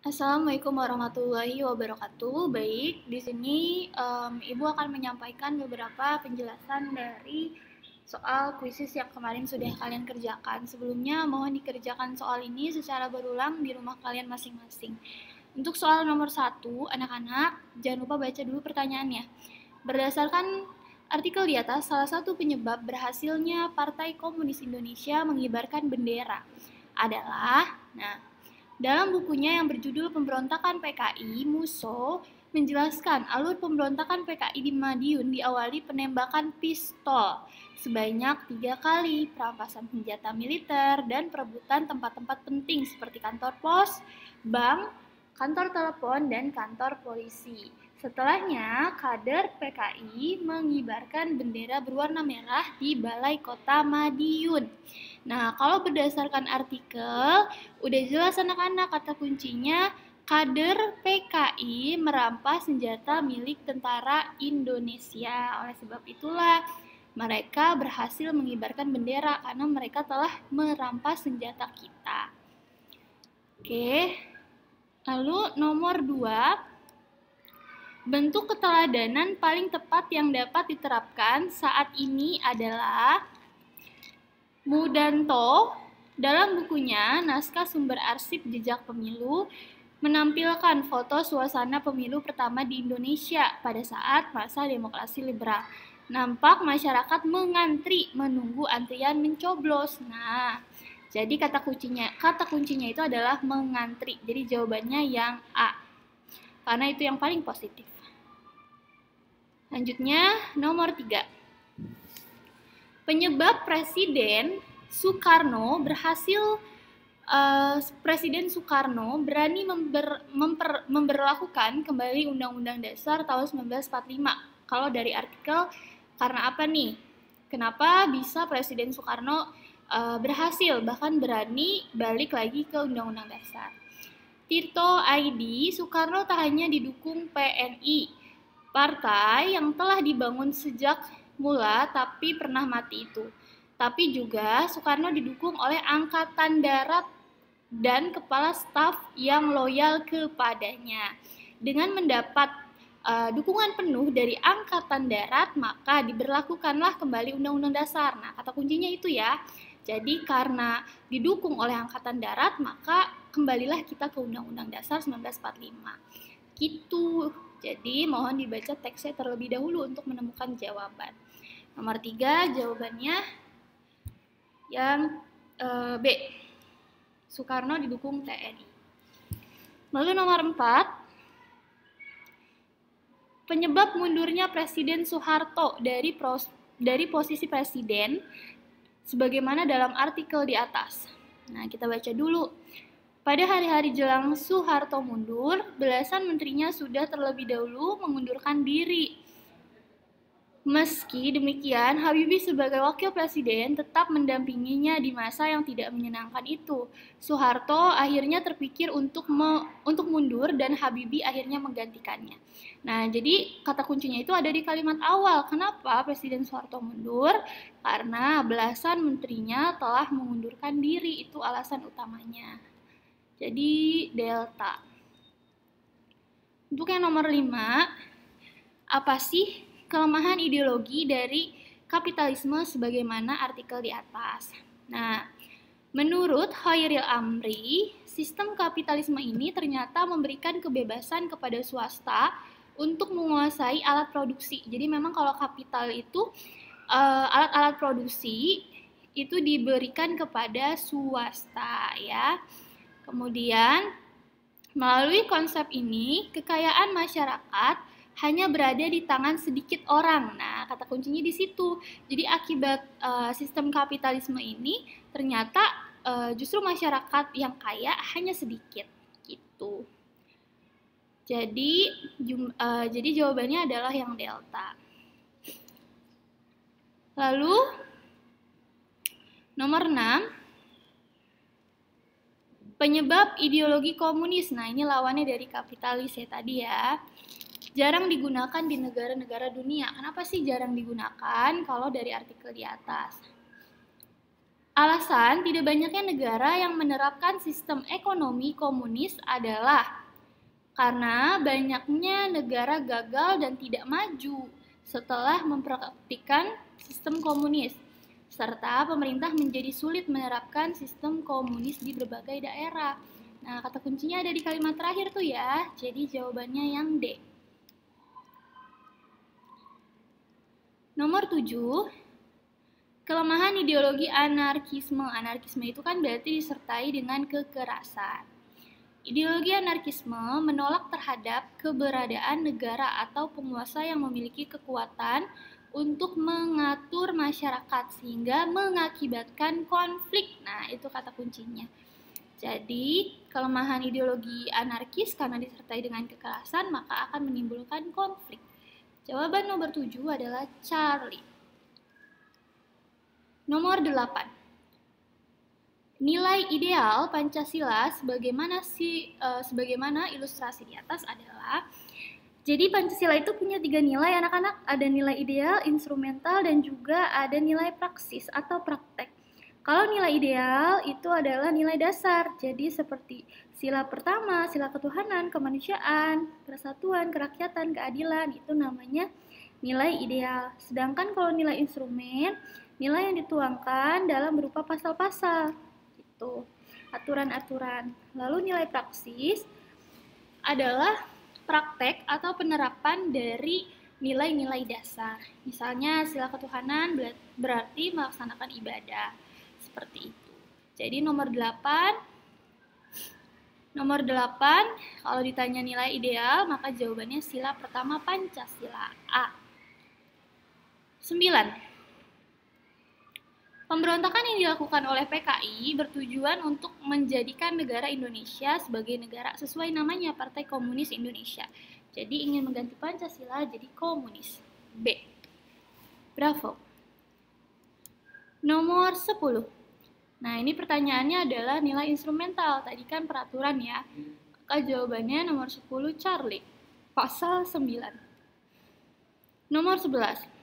Assalamualaikum warahmatullahi wabarakatuh. Baik, di sini Ibu akan menyampaikan beberapa penjelasan dari soal kuisis yang kemarin sudah kalian kerjakan. Sebelumnya mohon dikerjakan soal ini secara berulang di rumah kalian masing-masing. Untuk soal nomor 1, anak-anak jangan lupa baca dulu pertanyaannya. Berdasarkan artikel di atas, salah satu penyebab berhasilnya Partai Komunis Indonesia mengibarkan bendera adalah, dalam bukunya yang berjudul Pemberontakan PKI, Musso menjelaskan alur pemberontakan PKI di Madiun diawali penembakan pistol sebanyak 3 kali, perampasan senjata militer, dan perebutan tempat-tempat penting seperti kantor pos, bank, kantor telepon, dan kantor polisi. Setelahnya, kader PKI mengibarkan bendera berwarna merah di Balai Kota Madiun. Nah, kalau berdasarkan artikel, udah jelas anak-anak kata kuncinya kader PKI merampas senjata milik tentara Indonesia. Oleh sebab itulah mereka berhasil mengibarkan bendera karena mereka telah merampas senjata kita. Oke. Lalu nomor 2, bentuk keteladanan paling tepat yang dapat diterapkan saat ini adalah Mudanto dalam bukunya Naskah Sumber Arsip Jejak Pemilu menampilkan foto suasana pemilu pertama di Indonesia pada saat masa demokrasi liberal. Nampak masyarakat mengantri menunggu antrian mencoblos. Nah, jadi kata kuncinya itu adalah mengantri. Jadi jawabannya yang A. Karena itu yang paling positif. Lanjutnya nomor 3. Penyebab Presiden Soekarno berani memberlakukan kembali Undang-Undang Dasar tahun 1945. Kalau dari artikel, karena apa nih? Kenapa bisa Presiden Soekarno berhasil bahkan berani balik lagi ke Undang-Undang Dasar? Tirto ID, Soekarno tak hanya didukung PNI, partai yang telah dibangun sejak mula tapi pernah mati itu. Tapi juga Soekarno didukung oleh Angkatan Darat dan kepala staf yang loyal kepadanya. Dengan mendapat dukungan penuh dari Angkatan Darat, maka diberlakukanlah kembali Undang-Undang Dasar. Nah, kata kuncinya itu ya. Jadi karena didukung oleh Angkatan Darat, maka kembalilah kita ke Undang-Undang Dasar 1945. Gitu. Jadi mohon dibaca teksnya terlebih dahulu untuk menemukan jawaban. Nomor 3 jawabannya yang B. Soekarno didukung TNI. Lalu nomor 4. Penyebab mundurnya Presiden Soeharto dari posisi presiden sebagaimana dalam artikel di atas. Nah, kita baca dulu. Pada hari-hari jelang Soeharto mundur, belasan menterinya sudah terlebih dahulu mengundurkan diri. Meski demikian, Habibie sebagai wakil presiden tetap mendampinginya di masa yang tidak menyenangkan itu. Soeharto akhirnya terpikir untuk mundur dan Habibie akhirnya menggantikannya. Nah, jadi kata kuncinya itu ada di kalimat awal. Kenapa Presiden Soeharto mundur? Karena belasan menterinya telah mengundurkan diri, itu alasan utamanya. Jadi delta. Untuk yang nomor 5, apa sih kelemahan ideologi dari kapitalisme sebagaimana artikel di atas? Nah, menurut Khairil Amri, sistem kapitalisme ini ternyata memberikan kebebasan kepada swasta untuk menguasai alat produksi. Jadi memang kalau kapital itu alat-alat produksi itu diberikan kepada swasta ya. Kemudian, melalui konsep ini, kekayaan masyarakat hanya berada di tangan sedikit orang. Nah, kata kuncinya di situ. Jadi akibat sistem kapitalisme ini, ternyata justru masyarakat yang kaya hanya sedikit, gitu. Jadi jawabannya adalah yang delta. Lalu, nomor 6. Penyebab ideologi komunis, nah ini lawannya dari kapitalis ya tadi ya. Jarang digunakan di negara-negara dunia. Kenapa sih jarang digunakan? Kalau dari artikel di atas. Alasan tidak banyaknya negara yang menerapkan sistem ekonomi komunis adalah karena banyaknya negara gagal dan tidak maju setelah mempraktikkan sistem komunis, serta pemerintah menjadi sulit menerapkan sistem komunis di berbagai daerah. Nah, kata kuncinya ada di kalimat terakhir tuh ya, jadi jawabannya yang D. Nomor 7, kelemahan ideologi anarkisme. Anarkisme itu kan berarti disertai dengan kekerasan. Ideologi anarkisme menolak terhadap keberadaan negara atau penguasa yang memiliki kekuatan untuk mengatur masyarakat sehingga mengakibatkan konflik. Nah, itu kata kuncinya. Jadi, kelemahan ideologi anarkis karena disertai dengan kekerasan maka akan menimbulkan konflik. Jawaban nomor 7 adalah Charlie. Nomor 8. Nilai ideal Pancasila sebagaimana ilustrasi di atas adalah, jadi Pancasila itu punya 3 nilai anak-anak, ada nilai ideal, instrumental, dan juga ada nilai praksis atau praktek. Kalau nilai ideal itu adalah nilai dasar, jadi seperti sila pertama, sila ketuhanan, kemanusiaan, persatuan, kerakyatan, keadilan, itu namanya nilai ideal. Sedangkan kalau nilai instrumen, nilai yang dituangkan dalam berupa pasal-pasal, gitu, aturan-aturan. Lalu nilai praksis adalah praktek atau penerapan dari nilai-nilai dasar. Misalnya sila ketuhanan berarti melaksanakan ibadah, seperti itu. Jadi nomor 8, kalau ditanya nilai ideal, maka jawabannya sila pertama Pancasila, A. 9. Pemberontakan yang dilakukan oleh PKI bertujuan untuk menjadikan negara Indonesia sebagai negara sesuai namanya, Partai Komunis Indonesia. Jadi ingin mengganti Pancasila jadi komunis. B. Bravo. Nomor 10. Nah, ini pertanyaannya adalah nilai instrumental. Tadi kan peraturan ya. Maka jawabannya nomor 10 Charlie. Pasal 9. Nomor 11.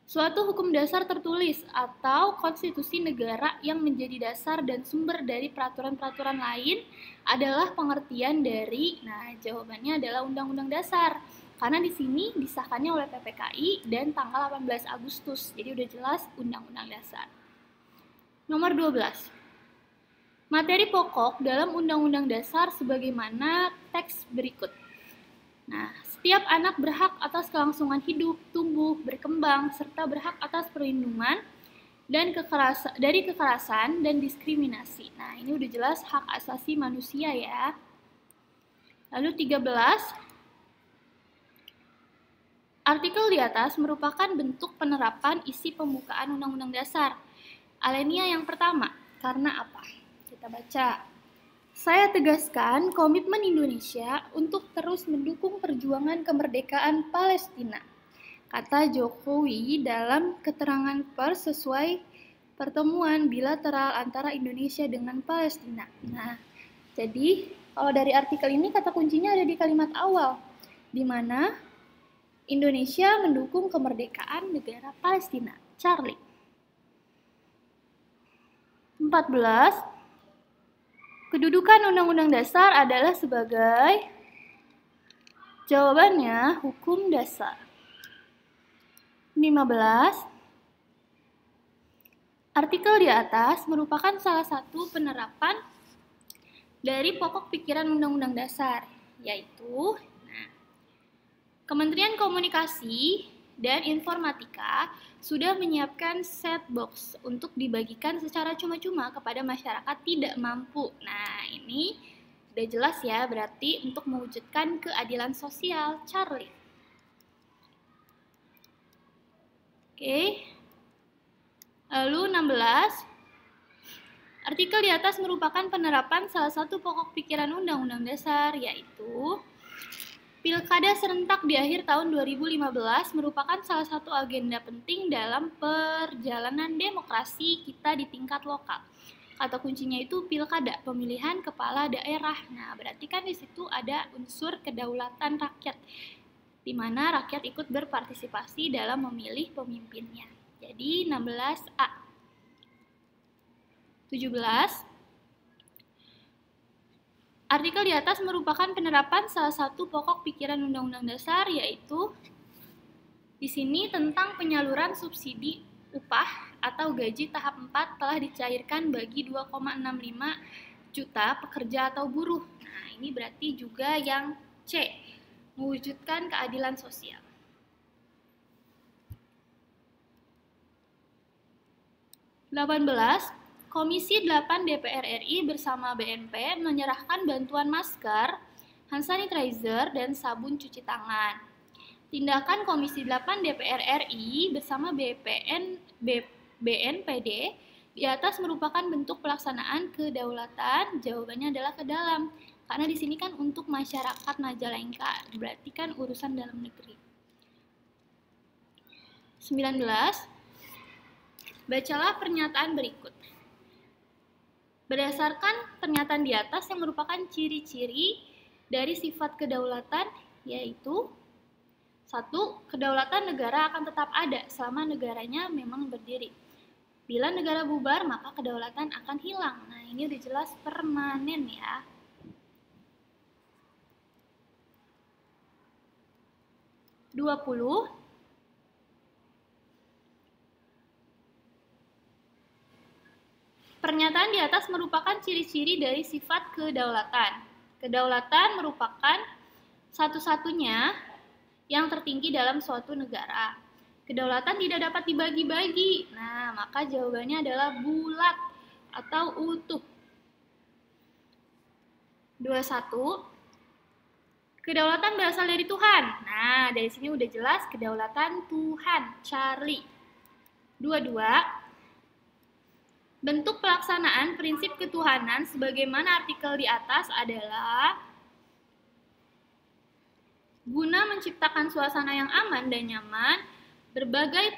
Suatu hukum dasar tertulis atau konstitusi negara yang menjadi dasar dan sumber dari peraturan-peraturan lain adalah pengertian dari, nah jawabannya adalah Undang-Undang Dasar. Karena di sini disahkannya oleh PPKI dan tanggal 18 Agustus. Jadi udah jelas Undang-Undang Dasar. Nomor 12. Materi pokok dalam Undang-Undang Dasar sebagaimana teks berikut. Nah, setiap anak berhak atas kelangsungan hidup, tumbuh, berkembang, serta berhak atas perlindungan dan dari kekerasan dan diskriminasi. Nah, ini udah jelas hak asasi manusia ya. Lalu 13. Artikel di atas merupakan bentuk penerapan isi pembukaan Undang-Undang Dasar. Alinea yang pertama, karena apa? Kita baca. Saya tegaskan komitmen Indonesia untuk terus mendukung perjuangan kemerdekaan Palestina, kata Jokowi dalam keterangan pers sesuai pertemuan bilateral antara Indonesia dengan Palestina. Nah, jadi kalau dari artikel ini kata kuncinya ada di kalimat awal, di mana Indonesia mendukung kemerdekaan negara Palestina. Charlie. 14. Kedudukan Undang-Undang Dasar adalah sebagai, jawabannya hukum dasar. 15. Artikel di atas merupakan salah satu penerapan dari pokok pikiran Undang-Undang Dasar, yaitu Kementerian Komunikasi dan Informatika sudah menyiapkan set box untuk dibagikan secara cuma-cuma kepada masyarakat tidak mampu. Nah, ini sudah jelas ya, berarti untuk mewujudkan keadilan sosial. Charlie. Oke. Lalu 16. Artikel di atas merupakan penerapan salah satu pokok pikiran Undang-Undang Dasar, yaitu Pilkada serentak di akhir tahun 2015 merupakan salah satu agenda penting dalam perjalanan demokrasi kita di tingkat lokal. Kata kuncinya itu pilkada, pemilihan kepala daerah. Nah, berarti kan di situ ada unsur kedaulatan rakyat, di mana rakyat ikut berpartisipasi dalam memilih pemimpinnya. Jadi 16A. 17. Artikel di atas merupakan penerapan salah satu pokok pikiran Undang-Undang Dasar, yaitu di sini tentang penyaluran subsidi upah atau gaji tahap 4 telah dicairkan bagi 2,65 juta pekerja atau buruh. Nah, ini berarti juga yang C, mewujudkan keadilan sosial. 18. Komisi 8 DPR RI bersama BNP menyerahkan bantuan masker, hand sanitizer, dan sabun cuci tangan. Tindakan Komisi 8 DPR RI bersama BNPD di atas merupakan bentuk pelaksanaan kedaulatan. Jawabannya adalah ke dalam. Karena di sini kan untuk masyarakat Majalengka, berarti kan urusan dalam negeri. 19. Bacalah pernyataan berikut. Berdasarkan pernyataan di atas yang merupakan ciri-ciri dari sifat kedaulatan, yaitu 1. Kedaulatan negara akan tetap ada selama negaranya memang berdiri. Bila negara bubar, maka kedaulatan akan hilang. Nah, ini udah jelas permanen ya. 20. Pernyataan di atas merupakan ciri-ciri dari sifat kedaulatan. Kedaulatan merupakan satu-satunya yang tertinggi dalam suatu negara. Kedaulatan tidak dapat dibagi-bagi. Nah, maka jawabannya adalah bulat atau utuh. 21. Kedaulatan berasal dari Tuhan. Nah, dari sini udah jelas kedaulatan Tuhan, Charlie. 22. Bentuk pelaksanaan prinsip ketuhanan sebagaimana artikel di atas adalah guna menciptakan suasana yang aman dan nyaman. Berbagai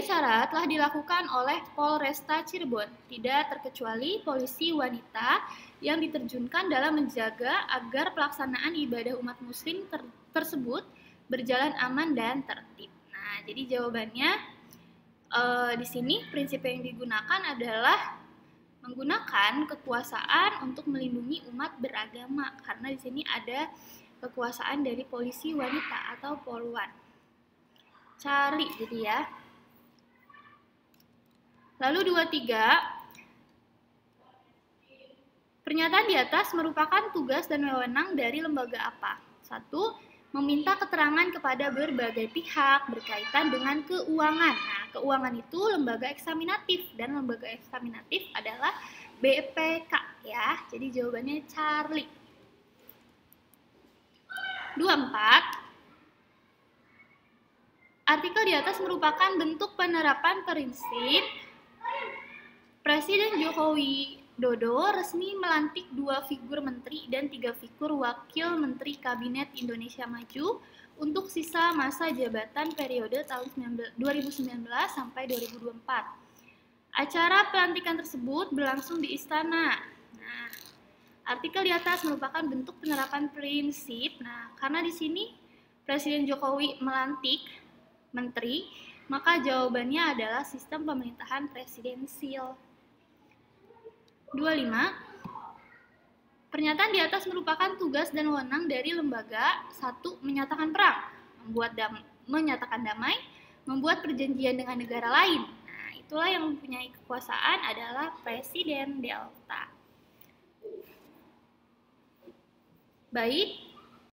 cara telah dilakukan oleh Polresta Cirebon, tidak terkecuali polisi wanita yang diterjunkan dalam menjaga agar pelaksanaan ibadah umat muslim tersebut berjalan aman dan tertib. Nah, jadi jawabannya di sini prinsip yang digunakan adalah menggunakan kekuasaan untuk melindungi umat beragama, karena di sini ada kekuasaan dari polisi wanita atau polwan. Cari jadi ya. Lalu 23. Pernyataan di atas merupakan tugas dan wewenang dari lembaga apa? 1. Meminta keterangan kepada berbagai pihak berkaitan dengan keuangan. Nah, keuangan itu lembaga eksaminatif dan lembaga eksaminatif adalah BPK ya. Jadi jawabannya Charlie. 24. Artikel di atas merupakan bentuk penerapan prinsip Presiden Joko Widodo resmi melantik 2 figur menteri dan 3 figur wakil menteri Kabinet Indonesia Maju untuk sisa masa jabatan periode tahun 2019 sampai 2024. Acara pelantikan tersebut berlangsung di Istana. Nah, artikel di atas merupakan bentuk penerapan prinsip. Nah, karena di sini Presiden Jokowi melantik menteri, maka jawabannya adalah sistem pemerintahan presidensial. 25. Pernyataan di atas merupakan tugas dan wewenang dari lembaga. 1. Menyatakan perang, menyatakan damai, membuat perjanjian dengan negara lain. Nah, itulah yang mempunyai kekuasaan adalah Presiden Delta. Baik,